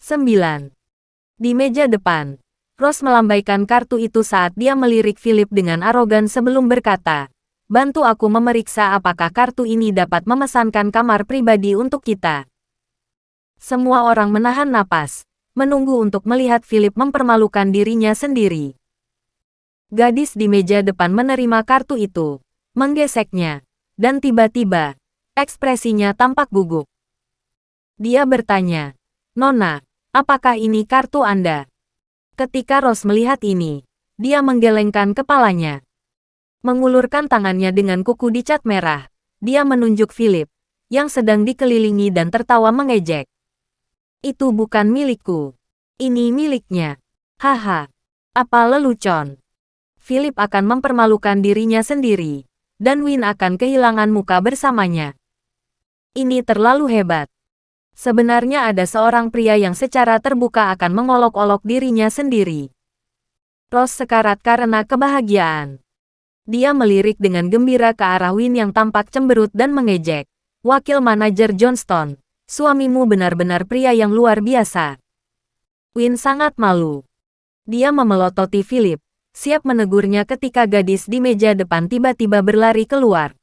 9. Di meja depan, Rose melambaikan kartu itu saat dia melirik Philip dengan arogan sebelum berkata, "Bantu aku memeriksa apakah kartu ini dapat memesankan kamar pribadi untuk kita." Semua orang menahan napas, menunggu untuk melihat Philip mempermalukan dirinya sendiri. Gadis di meja depan menerima kartu itu, menggeseknya, dan tiba-tiba, ekspresinya tampak gugup. Dia bertanya, "Nona, apakah ini kartu Anda?" Ketika Rose melihat ini, dia menggelengkan kepalanya. Mengulurkan tangannya dengan kuku dicat merah, dia menunjuk Philip, yang sedang dikelilingi dan tertawa mengejek. "Itu bukan milikku. Ini miliknya. Haha. Apa lelucon. Philip akan mempermalukan dirinya sendiri, dan Win akan kehilangan muka bersamanya. Ini terlalu hebat. Sebenarnya ada seorang pria yang secara terbuka akan mengolok-olok dirinya sendiri." Rose sekarat karena kebahagiaan. Dia melirik dengan gembira ke arah Win yang tampak cemberut dan mengejek. "Wakil manajer Johnston, suamimu benar-benar pria yang luar biasa." Win sangat malu. Dia memelototi Philip, siap menegurnya ketika gadis di meja depan tiba-tiba berlari keluar.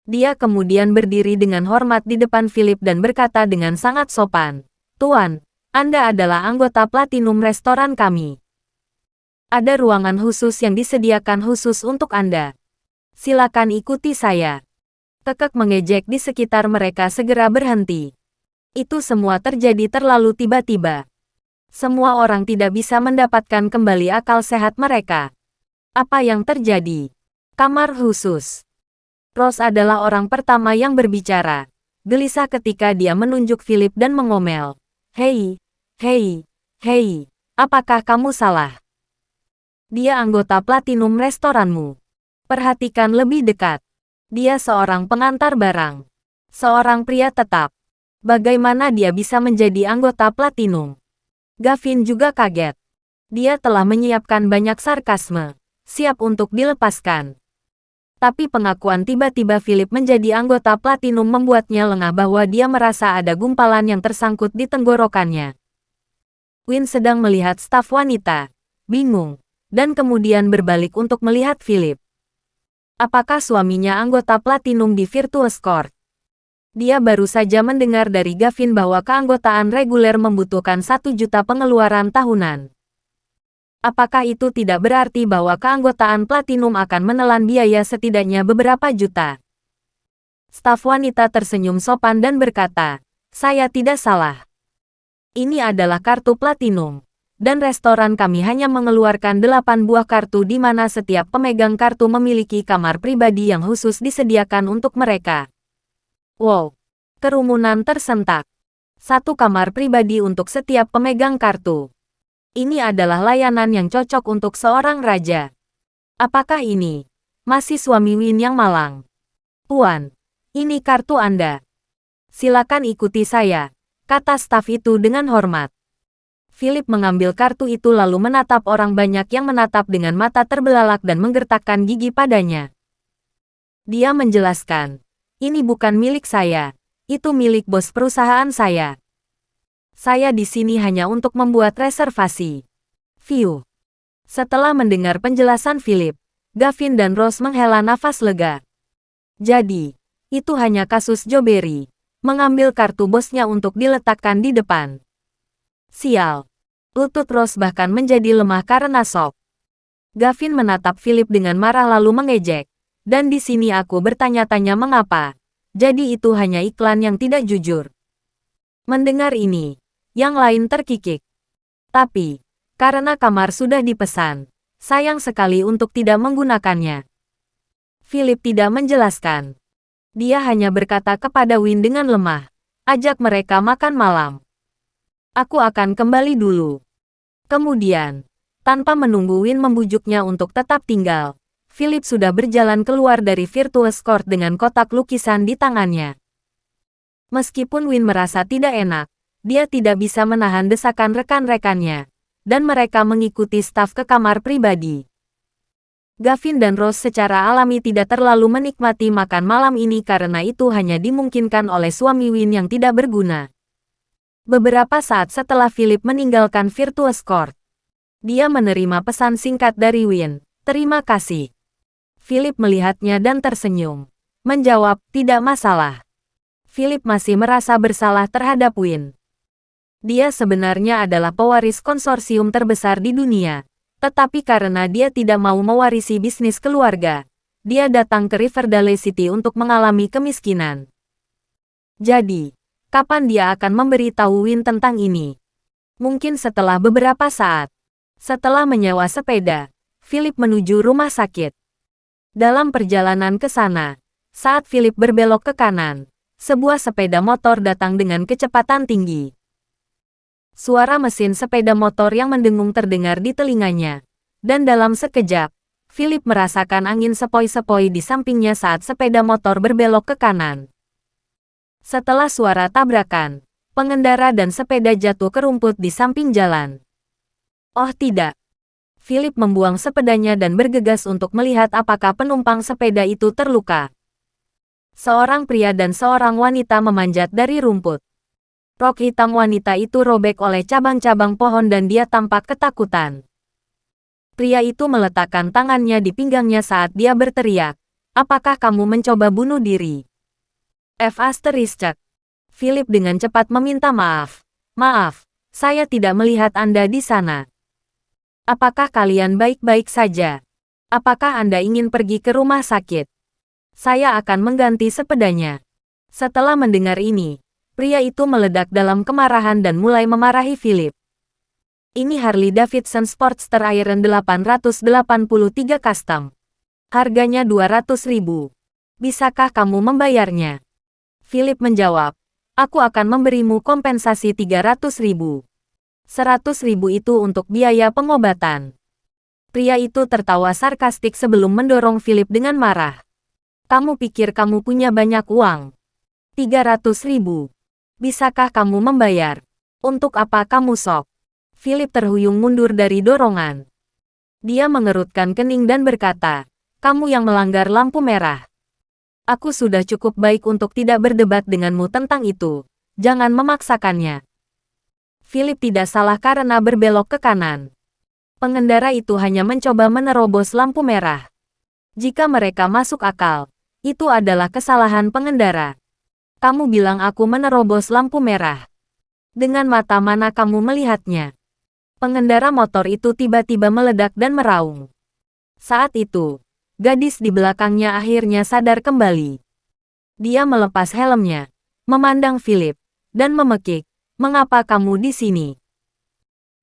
Dia kemudian berdiri dengan hormat di depan Philip dan berkata dengan sangat sopan, "Tuan, Anda adalah anggota platinum restoran kami. Ada ruangan khusus yang disediakan khusus untuk Anda. Silakan ikuti saya." Kekek mengejek di sekitar mereka segera berhenti. Itu semua terjadi terlalu tiba-tiba. Semua orang tidak bisa mendapatkan kembali akal sehat mereka. Apa yang terjadi? Kamar khusus. Rose adalah orang pertama yang berbicara. Gelisah ketika dia menunjuk Philip dan mengomel. Hei, apakah kamu salah? Dia anggota platinum restoranmu. Perhatikan lebih dekat. Dia seorang pengantar barang. Seorang pria tetap. Bagaimana dia bisa menjadi anggota platinum? Gavin juga kaget. Dia telah menyiapkan banyak sarkasme, siap untuk dilepaskan. Tapi pengakuan tiba-tiba Philip menjadi anggota platinum membuatnya lengah bahwa dia merasa ada gumpalan yang tersangkut di tenggorokannya. Win sedang melihat staf wanita, bingung, dan kemudian berbalik untuk melihat Philip. Apakah suaminya anggota platinum di Virtuous Court? Dia baru saja mendengar dari Gavin bahwa keanggotaan reguler membutuhkan 1 juta pengeluaran tahunan. Apakah itu tidak berarti bahwa keanggotaan platinum akan menelan biaya setidaknya beberapa juta? Staf wanita tersenyum sopan dan berkata, "Saya tidak salah. Ini adalah kartu platinum, dan restoran kami hanya mengeluarkan 8 buah kartu di mana setiap pemegang kartu memiliki kamar pribadi yang khusus disediakan untuk mereka." Wow! Kerumunan tersentak. 1 kamar pribadi untuk setiap pemegang kartu. Ini adalah layanan yang cocok untuk seorang raja. Apakah ini masih suami Win yang malang? "Tuan, ini kartu Anda. Silakan ikuti saya," kata staf itu dengan hormat. Philip mengambil kartu itu lalu menatap orang banyak yang menatap dengan mata terbelalak dan menggertakkan gigi padanya. Dia menjelaskan, "Ini bukan milik saya. Itu milik bos perusahaan saya. Saya di sini hanya untuk membuat reservasi." View. Setelah mendengar penjelasan Philip, Gavin dan Rose menghela nafas lega. Jadi, itu hanya kasus Joberry, mengambil kartu bosnya untuk diletakkan di depan. Sial. Lutut Rose bahkan menjadi lemah karena shock. Gavin menatap Philip dengan marah lalu mengejek. "Dan di sini aku bertanya-tanya mengapa. Jadi itu hanya iklan yang tidak jujur." Mendengar ini, yang lain terkikik. "Tapi, karena kamar sudah dipesan, sayang sekali untuk tidak menggunakannya." Philip tidak menjelaskan. Dia hanya berkata kepada Win dengan lemah, "Ajak mereka makan malam. Aku akan kembali dulu." Kemudian, tanpa menunggu Win membujuknya untuk tetap tinggal, Philip sudah berjalan keluar dari Virtuous Court dengan kotak lukisan di tangannya. Meskipun Win merasa tidak enak, dia tidak bisa menahan desakan rekan-rekannya, dan mereka mengikuti staf ke kamar pribadi. Gavin dan Rose secara alami tidak terlalu menikmati makan malam ini karena itu hanya dimungkinkan oleh suami Win yang tidak berguna. Beberapa saat setelah Philip meninggalkan Virtuous Court, dia menerima pesan singkat dari Win. Terima kasih. Philip melihatnya dan tersenyum. Menjawab, tidak masalah. Philip masih merasa bersalah terhadap Win. Dia sebenarnya adalah pewaris konsorsium terbesar di dunia. Tetapi karena dia tidak mau mewarisi bisnis keluarga, dia datang ke Riverdale City untuk mengalami kemiskinan. Jadi, kapan dia akan memberitahu Win tentang ini? Mungkin setelah beberapa saat. Setelah menyewa sepeda, Philip menuju rumah sakit. Dalam perjalanan ke sana, saat Philip berbelok ke kanan, sebuah sepeda motor datang dengan kecepatan tinggi. Suara mesin sepeda motor yang mendengung terdengar di telinganya. Dan dalam sekejap, Philip merasakan angin sepoi-sepoi di sampingnya saat sepeda motor berbelok ke kanan. Setelah suara tabrakan, pengendara dan sepeda jatuh ke rumput di samping jalan. Oh tidak. Philip membuang sepedanya dan bergegas untuk melihat apakah penumpang sepeda itu terluka. Seorang pria dan seorang wanita memanjat dari rumput. Rok hitam wanita itu robek oleh cabang-cabang pohon dan dia tampak ketakutan. Pria itu meletakkan tangannya di pinggangnya saat dia berteriak, "Apakah kamu mencoba bunuh diri?" Philip dengan cepat meminta maaf. "Maaf, saya tidak melihat Anda di sana. Apakah kalian baik-baik saja? Apakah Anda ingin pergi ke rumah sakit? Saya akan mengganti sepedanya." Setelah mendengar ini, pria itu meledak dalam kemarahan dan mulai memarahi Philip. Ini Harley Davidson Sportster Iron 883 Custom. Harganya 200.000. Bisakah kamu membayarnya? Philip menjawab, aku akan memberimu kompensasi 300.000. 100.000 itu untuk biaya pengobatan. Pria itu tertawa sarkastik sebelum mendorong Philip dengan marah. Kamu pikir kamu punya banyak uang? 300.000. Bisakah kamu membayar? Untuk apa kamu sok? Philip terhuyung mundur dari dorongan. Dia mengerutkan kening dan berkata, kamu yang melanggar lampu merah. Aku sudah cukup baik untuk tidak berdebat denganmu tentang itu. Jangan memaksakannya. Philip tidak salah karena berbelok ke kanan. Pengendara itu hanya mencoba menerobos lampu merah. Jika mereka masuk akal, itu adalah kesalahan pengendara. Kamu bilang aku menerobos lampu merah. Dengan mata mana kamu melihatnya? Pengendara motor itu tiba-tiba meledak dan meraung. Saat itu, gadis di belakangnya akhirnya sadar kembali. Dia melepas helmnya, memandang Philip, dan memekik, mengapa kamu di sini?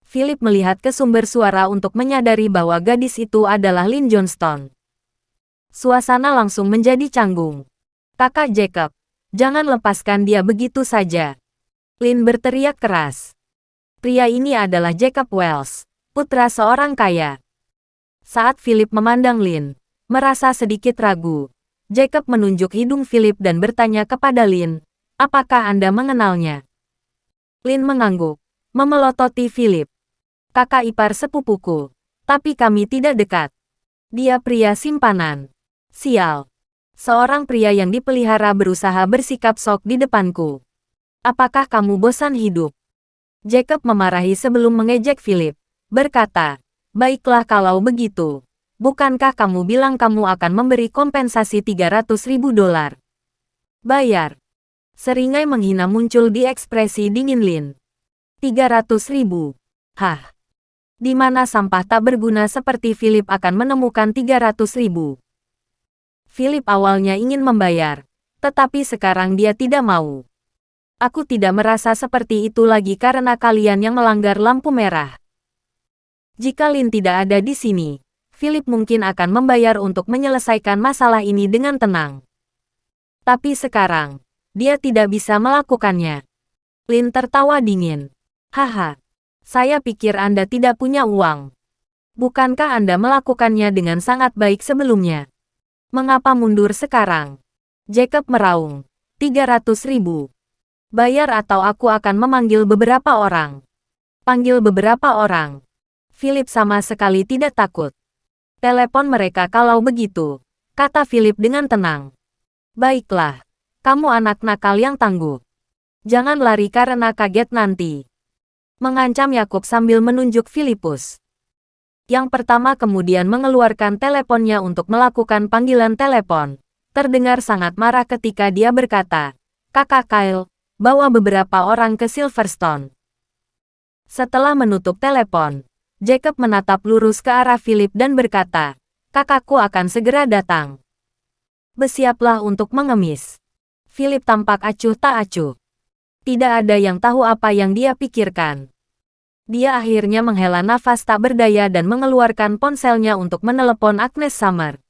Philip melihat ke sumber suara untuk menyadari bahwa gadis itu adalah Lynn Johnston. Suasana langsung menjadi canggung. Kakak Jacob, jangan lepaskan dia begitu saja. Lynn berteriak keras. Pria ini adalah Jacob Wells, putra seorang kaya. Saat Philip memandang Lynn, merasa sedikit ragu, Jacob menunjuk hidung Philip dan bertanya kepada Lynn, apakah Anda mengenalnya? Lynn mengangguk, memelototi Philip. Kakak ipar sepupuku, tapi kami tidak dekat. Dia pria simpanan. Sial. Seorang pria yang dipelihara berusaha bersikap sok di depanku. Apakah kamu bosan hidup? Jacob memarahi sebelum mengejek Philip, berkata, baiklah kalau begitu. Bukankah kamu bilang kamu akan memberi kompensasi 300.000 dolar? Bayar. Seringai menghina muncul di ekspresi dingin Lynn. 300.000. Hah? Di mana sampah tak berguna seperti Philip akan menemukan 300.000? Philip awalnya ingin membayar, tetapi sekarang dia tidak mau. Aku tidak merasa seperti itu lagi karena kalian yang melanggar lampu merah. Jika Lynn tidak ada di sini, Philip mungkin akan membayar untuk menyelesaikan masalah ini dengan tenang. Tapi sekarang, dia tidak bisa melakukannya. Lynn tertawa dingin. Haha, saya pikir Anda tidak punya uang. Bukankah Anda melakukannya dengan sangat baik sebelumnya? Mengapa mundur sekarang? Jacob meraung. 300.000. Bayar atau aku akan memanggil beberapa orang. Panggil beberapa orang. Philip sama sekali tidak takut. Telepon mereka kalau begitu, kata Philip dengan tenang. Baiklah, kamu anak nakal yang tangguh. Jangan lari karena kaget nanti. Mengancam Yakub sambil menunjuk Filipus. Yang pertama kemudian mengeluarkan teleponnya untuk melakukan panggilan telepon. Terdengar sangat marah ketika dia berkata, "Kakak Kyle, bawa beberapa orang ke Silverstone." Setelah menutup telepon, Jacob menatap lurus ke arah Philip dan berkata, "Kakakku akan segera datang. Bersiaplah untuk mengemis." Philip tampak acuh tak acuh. Tidak ada yang tahu apa yang dia pikirkan. Dia akhirnya menghela nafas tak berdaya dan mengeluarkan ponselnya untuk menelepon Agnes Summer.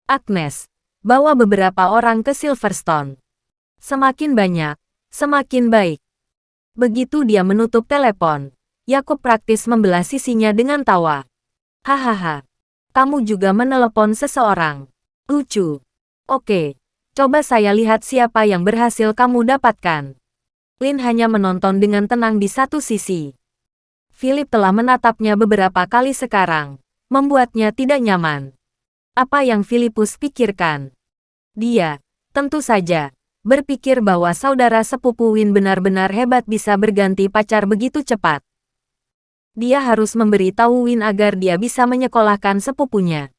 "Agnes, bawa beberapa orang ke Silverstone. Semakin banyak, semakin baik." Begitu dia menutup telepon, Yakub praktis membelah sisinya dengan tawa. "Hahaha, kamu juga menelepon seseorang. Lucu. Oke, coba saya lihat siapa yang berhasil kamu dapatkan." Lin hanya menonton dengan tenang di satu sisi. Philip telah menatapnya beberapa kali sekarang, membuatnya tidak nyaman. Apa yang Filipus pikirkan? Dia, tentu saja, berpikir bahwa saudara sepupu Win benar-benar hebat bisa berganti pacar begitu cepat. Dia harus memberi tahu Win agar dia bisa menyekolahkan sepupunya.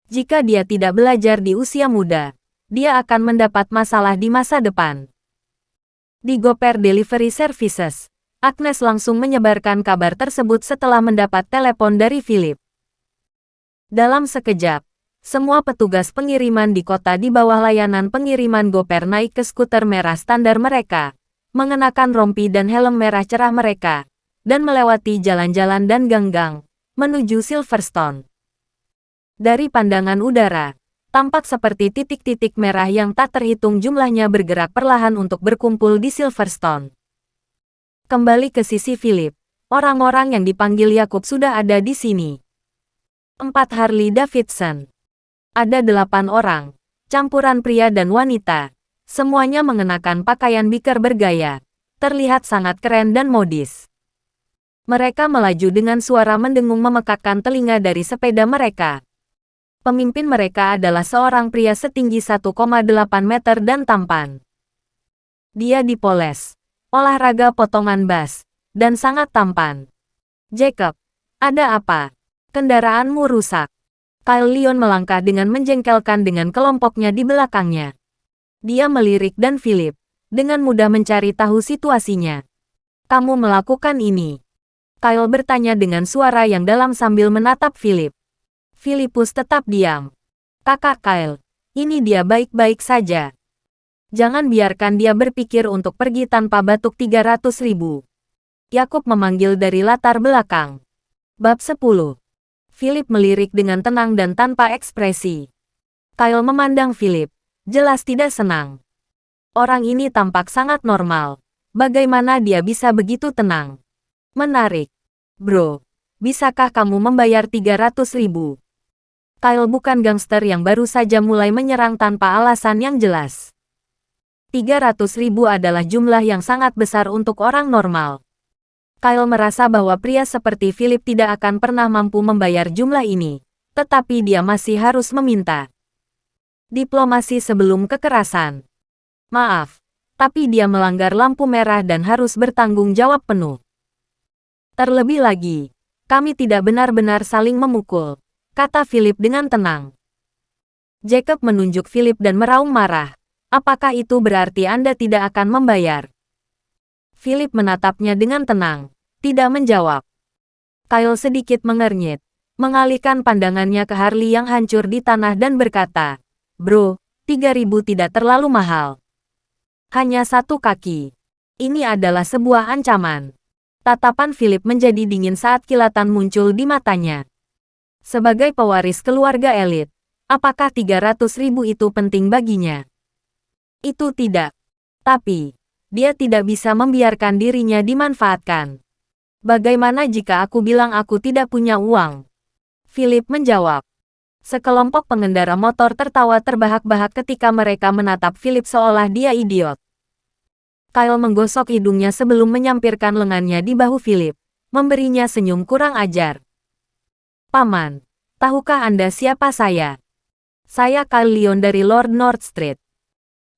Jika dia tidak belajar di usia muda, dia akan mendapat masalah di masa depan. Di Gopher Delivery Services, Agnes langsung menyebarkan kabar tersebut setelah mendapat telepon dari Philip. Dalam sekejap, semua petugas pengiriman di kota di bawah layanan pengiriman Gopher naik ke skuter merah standar mereka, mengenakan rompi dan helm merah cerah mereka, dan melewati jalan-jalan dan gang-gang, menuju Silverstone. Dari pandangan udara, tampak seperti titik-titik merah yang tak terhitung jumlahnya bergerak perlahan untuk berkumpul di Silverstone. Kembali ke sisi Philip, orang-orang yang dipanggil Yakub sudah ada di sini. 4 Harley Davidson. Ada 8 orang, campuran pria dan wanita. Semuanya mengenakan pakaian biker bergaya. Terlihat sangat keren dan modis. Mereka melaju dengan suara mendengung memekakkan telinga dari sepeda mereka. Pemimpin mereka adalah seorang pria setinggi 1,8 meter dan tampan. Dia dipoles, olahraga potongan bas, dan sangat tampan. "Jacob, ada apa? Kendaraanmu rusak." Kyle Leon melangkah dengan menjengkelkan dengan kelompoknya di belakangnya. Dia melirik dan Philip, dengan mudah mencari tahu situasinya. "Kamu melakukan ini?" Kyle bertanya dengan suara yang dalam sambil menatap Philip. Filipus tetap diam. "Kakak Kyle, ini dia baik-baik saja. Jangan biarkan dia berpikir untuk pergi tanpa batuk 300.000. Yakub memanggil dari latar belakang. Bab 10. Philip melirik dengan tenang dan tanpa ekspresi. Kyle memandang Philip, jelas tidak senang. Orang ini tampak sangat normal. Bagaimana dia bisa begitu tenang? "Menarik. Bro, bisakah kamu membayar 300.000? Kyle bukan gangster yang baru saja mulai menyerang tanpa alasan yang jelas. 300.000 adalah jumlah yang sangat besar untuk orang normal. Kyle merasa bahwa pria seperti Philip tidak akan pernah mampu membayar jumlah ini, tetapi dia masih harus meminta. Diplomasi sebelum kekerasan. "Maaf, tapi dia melanggar lampu merah dan harus bertanggung jawab penuh. Terlebih lagi, kami tidak benar-benar saling memukul," kata Philip dengan tenang. Jacob menunjuk Philip dan meraung marah. "Apakah itu berarti Anda tidak akan membayar?" Philip menatapnya dengan tenang, tidak menjawab. Kyle sedikit mengernyit, mengalihkan pandangannya ke Harley yang hancur di tanah dan berkata, "Bro, 3.000 tidak terlalu mahal. Hanya 1 kaki. Ini adalah sebuah ancaman." Tatapan Philip menjadi dingin saat kilatan muncul di matanya. Sebagai pewaris keluarga elit, apakah 300.000 itu penting baginya? Itu tidak. Tapi, dia tidak bisa membiarkan dirinya dimanfaatkan. "Bagaimana jika aku bilang aku tidak punya uang?" Philip menjawab. Sekelompok pengendara motor tertawa terbahak-bahak ketika mereka menatap Philip seolah dia idiot. Kyle menggosok hidungnya sebelum menyampirkan lengannya di bahu Philip, memberinya senyum kurang ajar. "Paman, tahukah Anda siapa saya? Saya Kyle Leon dari Lord North Street.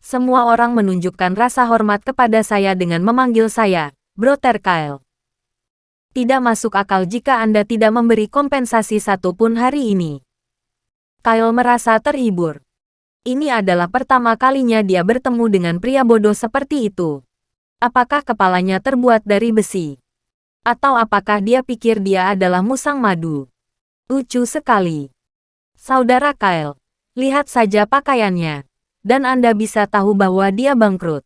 Semua orang menunjukkan rasa hormat kepada saya dengan memanggil saya, Brother Kyle. Tidak masuk akal jika Anda tidak memberi kompensasi satupun hari ini. Kyle merasa terhibur. Ini adalah pertama kalinya dia bertemu dengan pria bodoh seperti itu. Apakah kepalanya terbuat dari besi? Atau apakah dia pikir dia adalah musang madu? Lucu sekali. Saudara Kyle, lihat saja pakaiannya. Dan Anda bisa tahu bahwa dia bangkrut.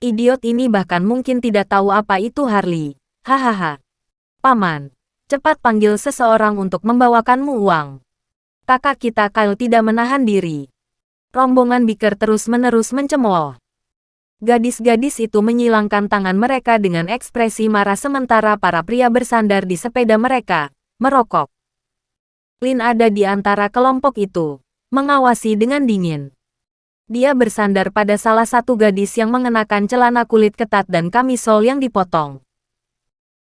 Idiot ini bahkan mungkin tidak tahu apa itu Harley. Hahaha. Paman, cepat panggil seseorang untuk membawakanmu uang. Kakak kita Kyle tidak menahan diri. Rombongan biker terus-menerus mencemooh. Gadis-gadis itu menyilangkan tangan mereka dengan ekspresi marah sementara para pria bersandar di sepeda mereka, merokok. Lin ada di antara kelompok itu, mengawasi dengan dingin. Dia bersandar pada salah satu gadis yang mengenakan celana kulit ketat dan kamisol yang dipotong.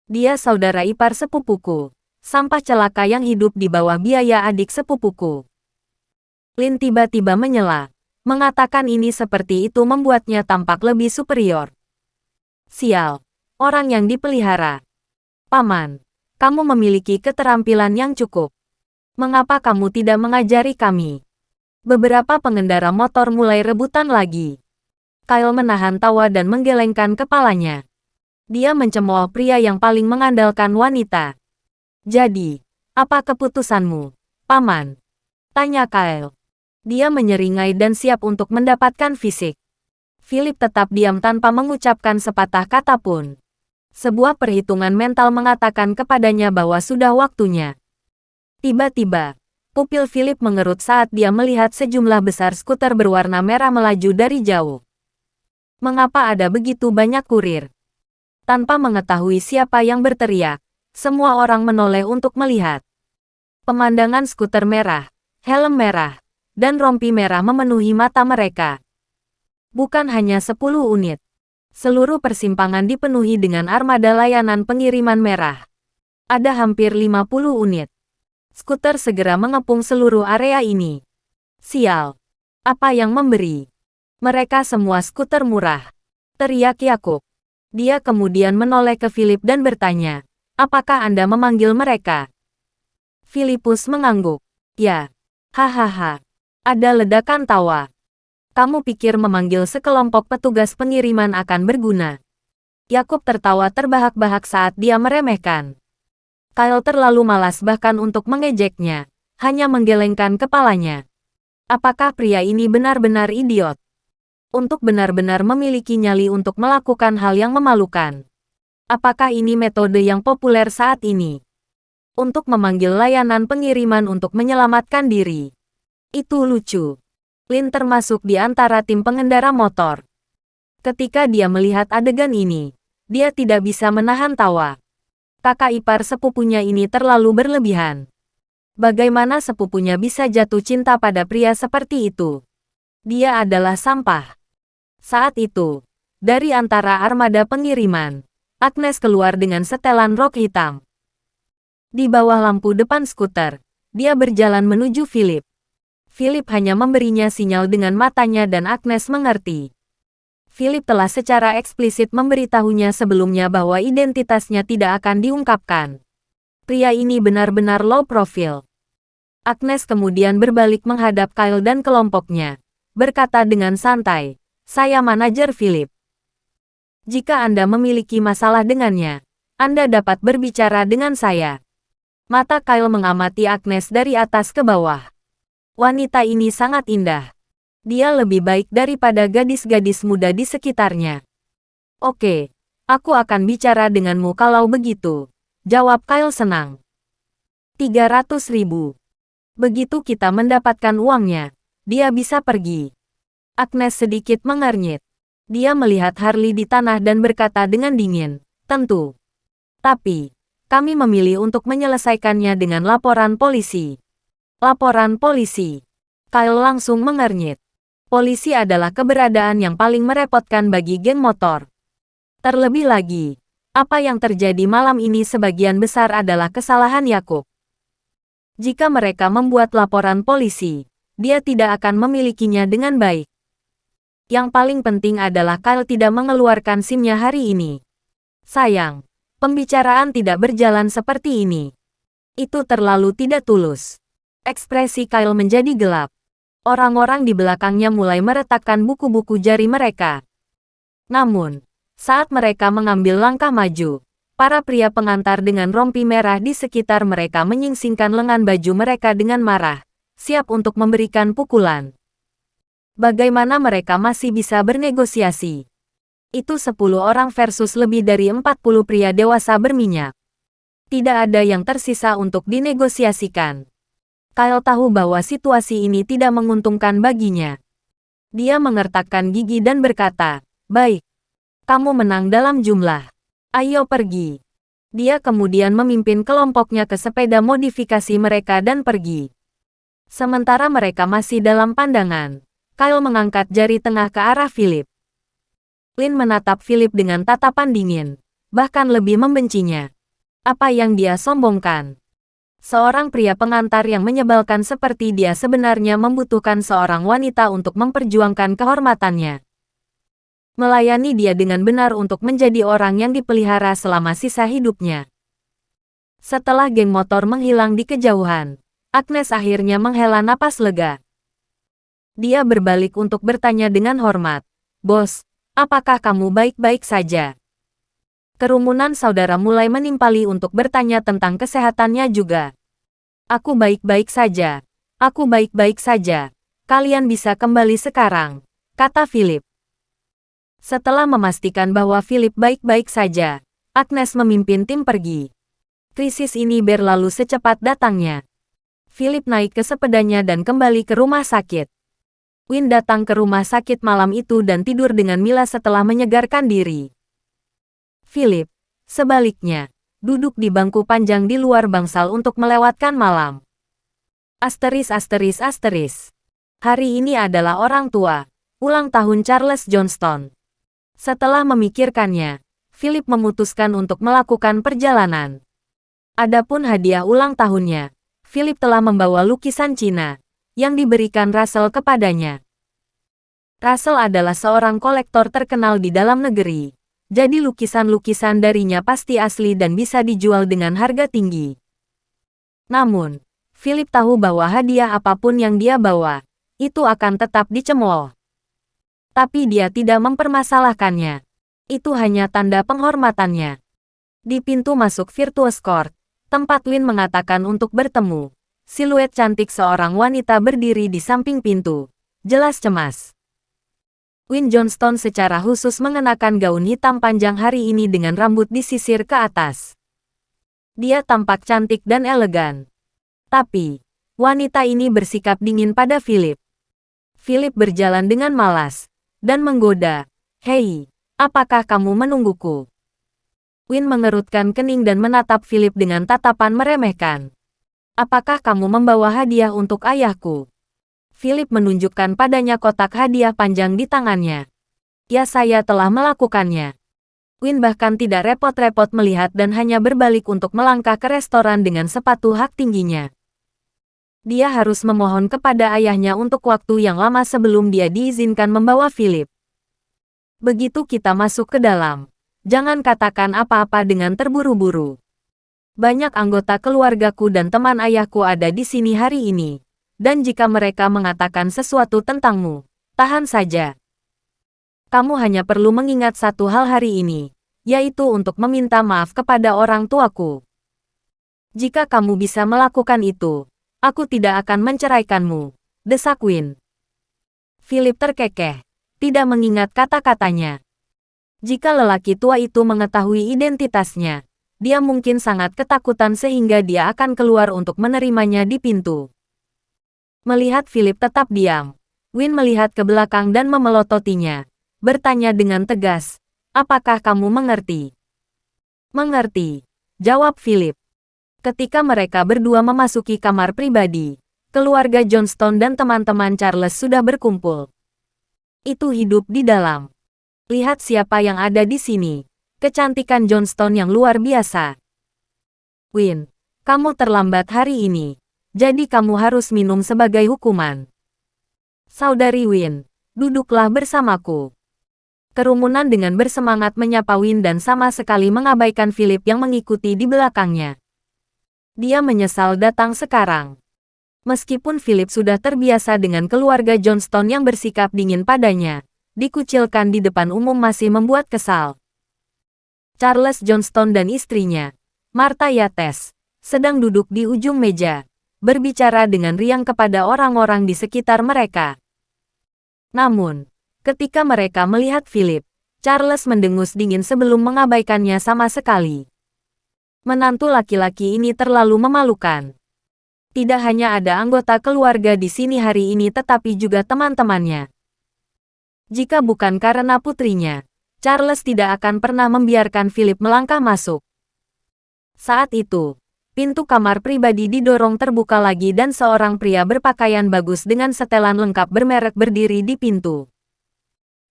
Dia saudara ipar sepupuku, sampah celaka yang hidup di bawah biaya adik sepupuku. Lin tiba-tiba menyela, mengatakan ini seperti itu membuatnya tampak lebih superior. Sial, orang yang dipelihara. Paman, kamu memiliki keterampilan yang cukup. Mengapa kamu tidak mengajari kami? Beberapa pengendara motor mulai rebutan lagi. Kyle menahan tawa dan menggelengkan kepalanya. Dia mencemooh pria yang paling mengandalkan wanita. Jadi, apa keputusanmu, Paman? Tanya Kyle. Dia menyeringai dan siap untuk mendapatkan fisik. Philip tetap diam tanpa mengucapkan sepatah kata pun. Sebuah perhitungan mental mengatakan kepadanya bahwa sudah waktunya. Tiba-tiba, pupil Philip mengerut saat dia melihat sejumlah besar skuter berwarna merah melaju dari jauh. Mengapa ada begitu banyak kurir? Tanpa mengetahui siapa yang berteriak, semua orang menoleh untuk melihat. Pemandangan skuter merah, helm merah, dan rompi merah memenuhi mata mereka. Bukan hanya 10 unit. Seluruh persimpangan dipenuhi dengan armada layanan pengiriman merah. Ada hampir 50 unit. Skuter segera mengepung seluruh area ini. Sial. Apa yang memberi? Mereka semua skuter murah. Teriak Yakub. Dia kemudian menoleh ke Philip dan bertanya, apakah Anda memanggil mereka? Filipus mengangguk. Ya. Hahaha. Ada ledakan tawa. Kamu pikir memanggil sekelompok petugas pengiriman akan berguna? Yakub tertawa terbahak-bahak saat dia meremehkan. Kyle terlalu malas bahkan untuk mengejeknya, hanya menggelengkan kepalanya. Apakah pria ini benar-benar idiot? Untuk benar-benar memiliki nyali untuk melakukan hal yang memalukan. Apakah ini metode yang populer saat ini? Untuk memanggil layanan pengiriman untuk menyelamatkan diri. Itu lucu. Lin termasuk di antara tim pengendara motor. Ketika dia melihat adegan ini, dia tidak bisa menahan tawa. Kakak ipar sepupunya ini terlalu berlebihan. Bagaimana sepupunya bisa jatuh cinta pada pria seperti itu? Dia adalah sampah. Saat itu, dari antara armada pengiriman, Agnes keluar dengan setelan rok hitam. Di bawah lampu depan skuter, dia berjalan menuju Philip. Philip hanya memberinya sinyal dengan matanya dan Agnes mengerti. Philip telah secara eksplisit memberitahunya sebelumnya bahwa identitasnya tidak akan diungkapkan. Pria ini benar-benar low profile. Agnes kemudian berbalik menghadap Kyle dan kelompoknya, berkata dengan santai, saya manajer Philip. Jika Anda memiliki masalah dengannya, Anda dapat berbicara dengan saya. Mata Kyle mengamati Agnes dari atas ke bawah. Wanita ini sangat indah. Dia lebih baik daripada gadis-gadis muda di sekitarnya. Oke, aku akan bicara denganmu kalau begitu, jawab Kyle senang. 300.000. Begitu kita mendapatkan uangnya, dia bisa pergi. Agnes sedikit mengernyit. Dia melihat Harley di tanah dan berkata dengan dingin, tentu. Tapi, kami memilih untuk menyelesaikannya dengan laporan polisi. Laporan polisi. Kyle langsung mengernyit. Polisi adalah keberadaan yang paling merepotkan bagi geng motor. Terlebih lagi, apa yang terjadi malam ini sebagian besar adalah kesalahan Yakub. Jika mereka membuat laporan polisi, dia tidak akan memilikinya dengan baik. Yang paling penting adalah Kyle tidak mengeluarkan SIM-nya hari ini. Sayang, pembicaraan tidak berjalan seperti ini. Itu terlalu tidak tulus. Ekspresi Kyle menjadi gelap. Orang-orang di belakangnya mulai meretakkan buku-buku jari mereka. Namun, saat mereka mengambil langkah maju, para pria pengantar dengan rompi merah di sekitar mereka menyingsingkan lengan baju mereka dengan marah, siap untuk memberikan pukulan. Bagaimana mereka masih bisa bernegosiasi? Itu 10 orang versus lebih dari 40 pria dewasa berminyak. Tidak ada yang tersisa untuk dinegosiasikan. Kyle tahu bahwa situasi ini tidak menguntungkan baginya. Dia mengertakkan gigi dan berkata, "Baik, kamu menang dalam jumlah. Ayo pergi." Dia kemudian memimpin kelompoknya ke sepeda modifikasi mereka dan pergi. Sementara mereka masih dalam pandangan, Kyle mengangkat jari tengah ke arah Philip. Lin menatap Philip dengan tatapan dingin, bahkan lebih membencinya. Apa yang dia sombongkan? Seorang pria pengantar yang menyebalkan seperti dia sebenarnya membutuhkan seorang wanita untuk memperjuangkan kehormatannya. Melayani dia dengan benar untuk menjadi orang yang dipelihara selama sisa hidupnya. Setelah geng motor menghilang di kejauhan, Agnes akhirnya menghela napas lega. Dia berbalik untuk bertanya dengan hormat, "Bos, apakah kamu baik-baik saja?" Kerumunan saudara mulai menimpali untuk bertanya tentang kesehatannya juga. "Aku baik-baik saja. Aku baik-baik saja. Kalian bisa kembali sekarang," kata Philip. Setelah memastikan bahwa Philip baik-baik saja, Agnes memimpin tim pergi. Krisis ini berlalu secepat datangnya. Philip naik ke sepedanya dan kembali ke rumah sakit. Win datang ke rumah sakit malam itu dan tidur dengan Mila setelah menyegarkan diri. Philip, sebaliknya, duduk di bangku panjang di luar bangsal untuk melewatkan malam. Asteris. Hari ini adalah orang tua, ulang tahun Charles Johnston. Setelah memikirkannya, Philip memutuskan untuk melakukan perjalanan. Adapun hadiah ulang tahunnya, Philip telah membawa lukisan Cina yang diberikan Russell kepadanya. Russell adalah seorang kolektor terkenal di dalam negeri. Jadi lukisan-lukisan darinya pasti asli dan bisa dijual dengan harga tinggi. Namun, Philip tahu bahwa hadiah apapun yang dia bawa, itu akan tetap dicemooh. Tapi dia tidak mempermasalahkannya. Itu hanya tanda penghormatannya. Di pintu masuk Virtuous Court, tempat Win mengatakan untuk bertemu, siluet cantik seorang wanita berdiri di samping pintu, jelas cemas. Win Johnston secara khusus mengenakan gaun hitam panjang hari ini dengan rambut disisir ke atas. Dia tampak cantik dan elegan. Tapi, wanita ini bersikap dingin pada Philip. Philip berjalan dengan malas dan menggoda. "Hei, apakah kamu menungguku?" Win mengerutkan kening dan menatap Philip dengan tatapan meremehkan. "Apakah kamu membawa hadiah untuk ayahku?" Philip menunjukkan padanya kotak hadiah panjang di tangannya. "Ya, saya telah melakukannya." Win bahkan tidak repot-repot melihat dan hanya berbalik untuk melangkah ke restoran dengan sepatu hak tingginya. Dia harus memohon kepada ayahnya untuk waktu yang lama sebelum dia diizinkan membawa Philip. "Begitu kita masuk ke dalam, jangan katakan apa-apa dengan terburu-buru. Banyak anggota keluargaku dan teman ayahku ada di sini hari ini. Dan jika mereka mengatakan sesuatu tentangmu, tahan saja. Kamu hanya perlu mengingat satu hal hari ini, yaitu untuk meminta maaf kepada orang tuaku. Jika kamu bisa melakukan itu, aku tidak akan menceraikanmu," desak Win. Philip terkekeh, tidak mengingat kata-katanya. Jika lelaki tua itu mengetahui identitasnya, dia mungkin sangat ketakutan sehingga dia akan keluar untuk menerimanya di pintu. Melihat Philip tetap diam, Win melihat ke belakang dan memelototinya, bertanya dengan tegas, "Apakah kamu mengerti?" "Mengerti," jawab Philip. Ketika mereka berdua memasuki kamar pribadi, keluarga Johnston dan teman-teman Charles sudah berkumpul. Itu hidup di dalam. "Lihat siapa yang ada di sini. Kecantikan Johnston yang luar biasa." "Win, kamu terlambat hari ini. Jadi kamu harus minum sebagai hukuman." "Saudari Win, Duduklah bersamaku. Kerumunan dengan bersemangat menyapa Win dan sama sekali mengabaikan Philip yang mengikuti di belakangnya. Dia menyesal datang sekarang. Meskipun Philip sudah terbiasa dengan keluarga Johnston yang bersikap dingin padanya, dikucilkan di depan umum masih membuat kesal. Charles Johnston dan istrinya, Martha Yates, sedang duduk di ujung meja, berbicara dengan riang kepada orang-orang di sekitar mereka. Namun, ketika mereka melihat Philip, Charles mendengus dingin sebelum mengabaikannya sama sekali. Menantu laki-laki ini terlalu memalukan. Tidak hanya ada anggota keluarga di sini hari ini tetapi juga teman-temannya. Jika bukan karena putrinya, Charles tidak akan pernah membiarkan Philip melangkah masuk. Saat itu, pintu kamar pribadi didorong terbuka lagi dan seorang pria berpakaian bagus dengan setelan lengkap bermerek berdiri di pintu.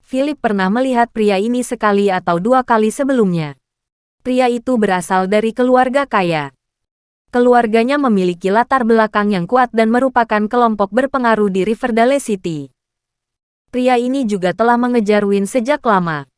Philip pernah melihat pria ini sekali atau dua kali sebelumnya. Pria itu berasal dari keluarga kaya. Keluarganya memiliki latar belakang yang kuat dan merupakan kelompok berpengaruh di Riverdale City. Pria ini juga telah mengejar Win sejak lama.